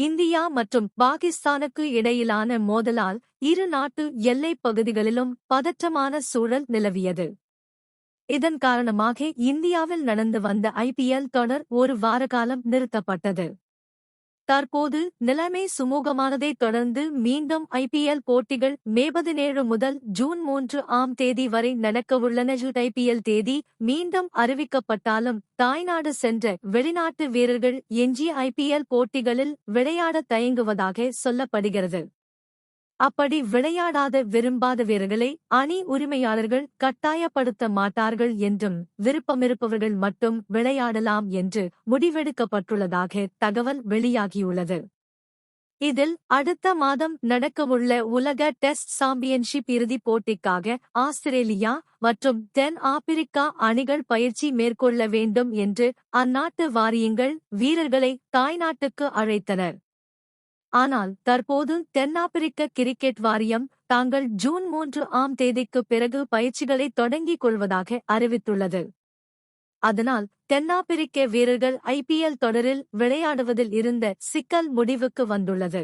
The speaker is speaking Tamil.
இந்தியா மற்றும் பாகிஸ்தானுக்கு இடையிலான மோதலால் இரு நாட்டு எல்லைப் பகுதிகளிலும் பதற்றமான சூழல் நிலவியது. இதன் காரணமாக இந்தியாவில் நடந்து வந்த IPL தொடர் ஒரு வாரகாலம் நிறுத்தப்பட்டது. தற்போது நிலைமை சுமூகமானதைத் தொடர்ந்து மீண்டும் IPL போட்டிகள் மே 17 முதல் ஜூன் 3ஆம் தேதி வரை நடக்கவுள்ளன. IPL தேதி மீண்டும் அறிவிக்கப்பட்டாலும் தாய்நாடு சென்ற வெளிநாட்டு வீரர்கள் எஞ்சிய IPL போட்டிகளில் விளையாட தயங்குவதாக சொல்லப்படுகிறது. அப்படி விளையாடாத விரும்பாத வீரர்களை அணி உரிமையாளர்கள் கட்டாயப்படுத்த மாட்டார்கள் என்றும் விருப்பமிருப்பவர்கள் மட்டும் விளையாடலாம் என்று முடிவெடுக்கப்பட்டுள்ளதாக தகவல் வெளியாகியுள்ளது. இதில் அடுத்த மாதம் நடக்கவுள்ள உலக டெஸ்ட் சாம்பியன்ஷிப் இறுதிப் போட்டிக்காக ஆஸ்திரேலியா மற்றும் தென் ஆப்பிரிக்கா அணிகள் பயிற்சி மேற்கொள்ள வேண்டும் என்று அந்நாட்டு வாரியங்கள் வீரர்களை தாய்நாட்டுக்கு அழைத்தனர். ஆனால் தற்போது தென்னாப்பிரிக்க கிரிக்கெட் வாரியம் தாங்கள் ஜூன் 3ஆம் தேதிக்கு பிறகு பயிற்சிகளை தொடங்கிக் கொள்வதாக அறிவித்துள்ளது. அதனால் தென்னாப்பிரிக்க வீரர்கள் IPL தொடரில் விளையாடுவதில் இருந்த சிக்கல் முடிவுக்கு வந்துள்ளது.